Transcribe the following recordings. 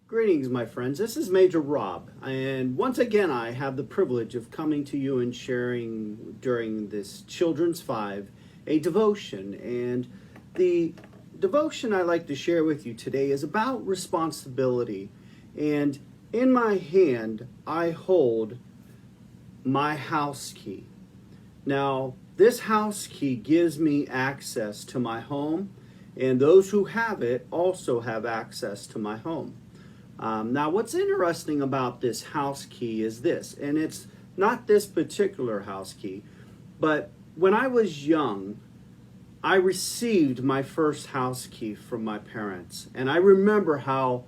Greetings, my friends. This is Major Rob, and once again, I have the privilege of coming to you and sharing during this Children's Five a devotion. And the devotion I like to share with you today is about responsibility. And in my hand, I hold my house key. Now, this house key gives me access to my home, and those who have it also have access to my home. Now, what's interesting about this house key is this, and it's not this particular house key, but when I was young, I received my first house key from my parents, and I remember how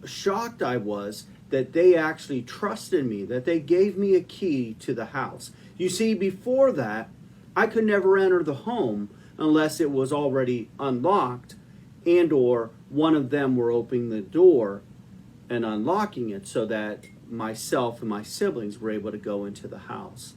shocked I was that they actually trusted me, that they gave me a key to the house. You see, before that, I could never enter the home unless it was already unlocked and or one of them were opening the door and unlocking it so that myself and my siblings were able to go into the house.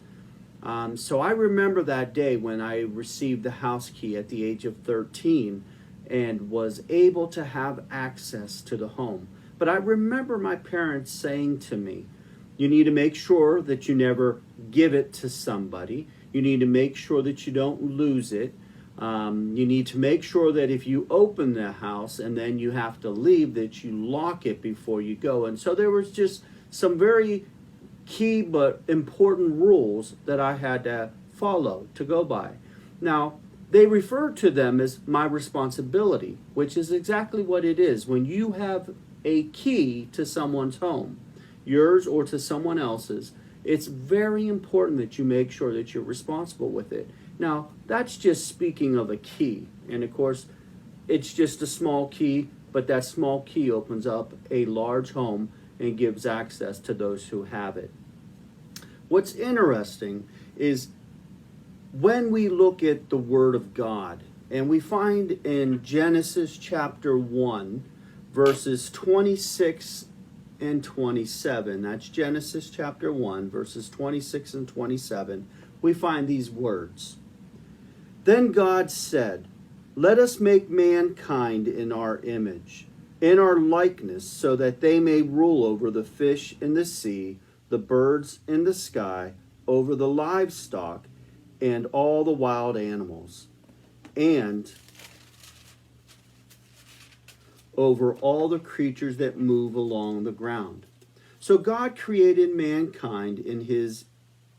So I remember that day when I received the house key at the age of 13 and was able to have access to the home. But I remember my parents saying to me, you need to make sure that you never give it to somebody. You need to make sure that you don't lose it. You need to make sure that if you open the house and then you have to leave, that you lock it before you go. And so there was just some very key but important rules that I had to follow, to go by. Now, they refer to them as my responsibility, which is exactly what it is. When you have a key to someone's home, yours or to someone else's, it's very important that you make sure that you're responsible with it. Now, that's just speaking of a key. And of course, it's just a small key, but that small key opens up a large home and gives access to those who have it. What's interesting is when we look at the Word of God, and we find in Genesis chapter 1, verses 26 and 27, that's Genesis chapter 1, verses 26 and 27, we find these words. Then God said, let us make mankind in our image, in our likeness, so that they may rule over the fish in the sea, the birds in the sky, over the livestock, and all the wild animals, and over all the creatures that move along the ground. So God created mankind in his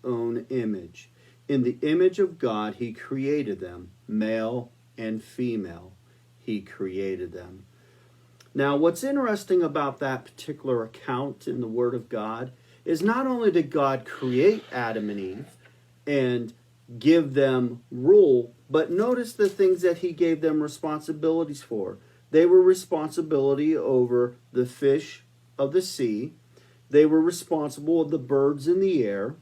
own image. In the image of God, he created them, male and female. He created them. Now, what's interesting about that particular account in the Word of God is not only did God create Adam and Eve and give them rule, but notice the things that he gave them responsibilities for. They were responsibility over the fish of the sea. They were responsible of the birds in the air.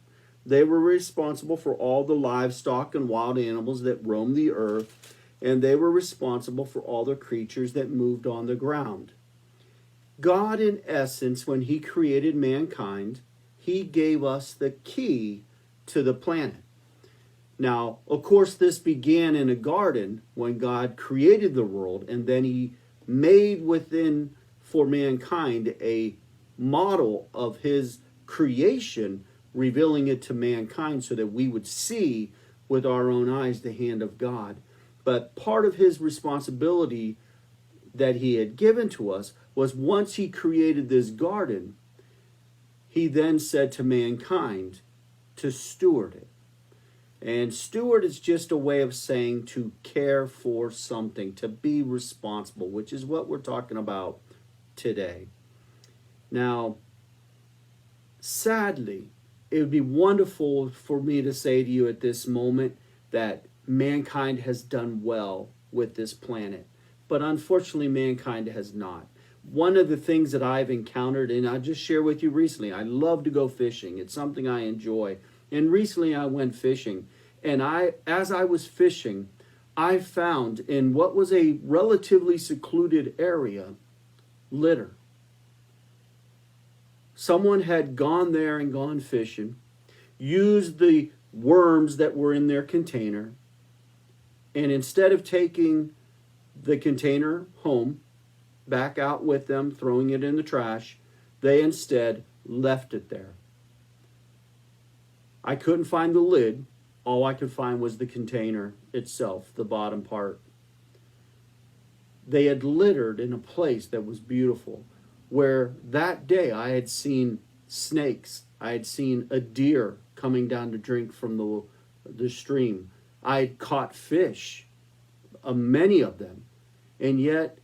They were responsible for all the livestock and wild animals that roam the earth, and they were responsible for all the creatures that moved on the ground. God, in essence, when he created mankind, he gave us the key to the planet. Now, of course, this began in a garden when God created the world, and then he made within for mankind a model of his creation, revealing it to mankind so that we would see with our own eyes the hand of God. But part of his responsibility that he had given to us was once he created this garden, he then said to mankind to steward it. And steward is just a way of saying to care for something, to be responsible, which is what we're talking about today. Now, sadly, it would be wonderful for me to say to you at this moment that mankind has done well with this planet. But unfortunately, mankind has not. One of the things that I've encountered, and I'll just share with you recently, I love to go fishing. It's something I enjoy. And recently I went fishing. And as I was fishing, I found in what was a relatively secluded area, litter. Someone had gone there and gone fishing, used the worms that were in their container, and instead of taking the container home back out with them, throwing it in the trash. They instead left it there. I couldn't find the lid. All I could find was the container itself, the bottom part. They had littered in a place that was beautiful, where that day I had seen snakes. I had seen a deer coming down to drink from the stream. I had caught fish, many of them. And yet,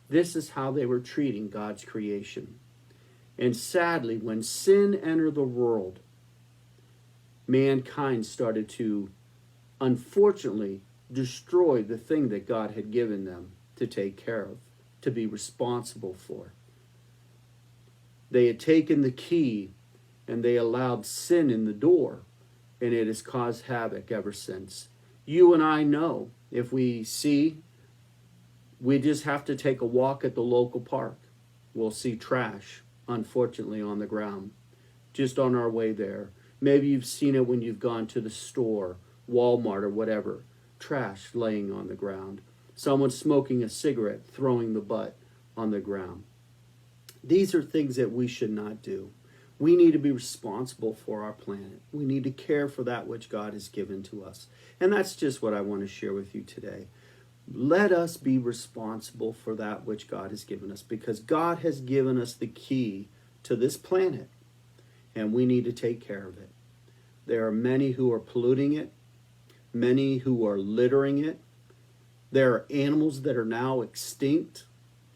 this is how they were treating God's creation. And sadly, when sin entered the world, mankind started to, unfortunately, destroy the thing that God had given them to take care of, to be responsible for. They had taken the key and they allowed sin in the door, and it has caused havoc ever since. You and I know, if we see, we just have to take a walk at the local park. We'll see trash, unfortunately, on the ground, just on our way there. Maybe you've seen it when you've gone to the store, Walmart or whatever. Trash laying on the ground. Someone smoking a cigarette, throwing the butt on the ground. These are things that we should not do. We need to be responsible for our planet. We need to care for that which God has given to us. And that's just what I want to share with you today. Let us be responsible for that which God has given us, because God has given us the key to this planet, and we need to take care of it. There are many who are polluting it, many who are littering it. There are animals that are now extinct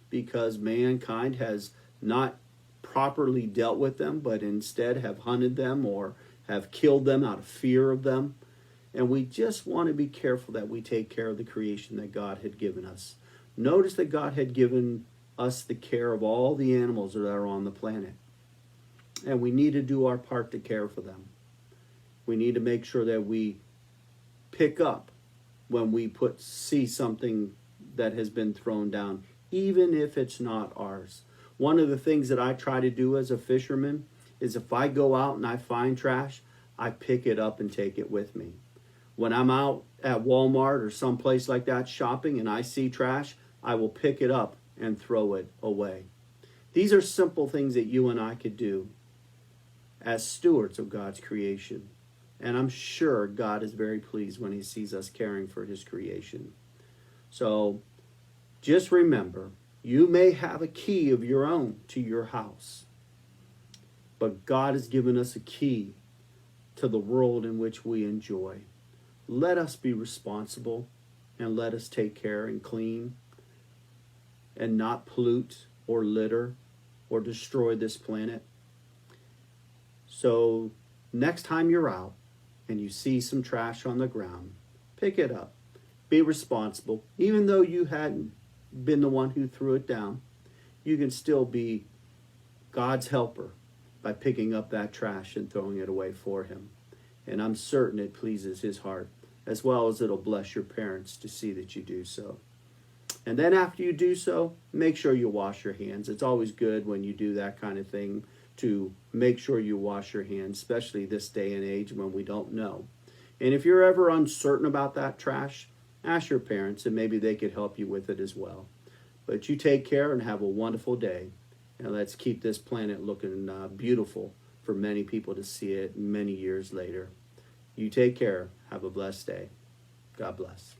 because mankind has not properly dealt with them, but instead have hunted them or have killed them out of fear of them. And we just want to be careful that we take care of the creation that God had given us. Notice that God had given us the care of all the animals that are on the planet. And we need to do our part to care for them. We need to make sure that we pick up when we see something that has been thrown down, even if it's not ours. One of the things that I try to do as a fisherman is if I go out and I find trash, I pick it up and take it with me. When I'm out at Walmart or someplace like that shopping and I see trash, I will pick it up and throw it away. These are simple things that you and I could do as stewards of God's creation. And I'm sure God is very pleased when he sees us caring for his creation. So just remember, you may have a key of your own to your house, but God has given us a key to the world in which we enjoy. Let us be responsible and let us take care and clean and not pollute or litter or destroy this planet. So next time you're out and you see some trash on the ground, pick it up. Be responsible. Even though you hadn't been the one who threw it down, you can still be God's helper by picking up that trash and throwing it away for him. And I'm certain it pleases his heart, as well as it'll bless your parents to see that you do so. And then after you do so, make sure you wash your hands. It's always good when you do that kind of thing to make sure you wash your hands, especially this day and age when we don't know. And if you're ever uncertain about that trash, ask your parents and maybe they could help you with it as well. But you take care and have a wonderful day. And let's keep this planet looking beautiful for many people to see it many years later. You take care. Have a blessed day. God bless.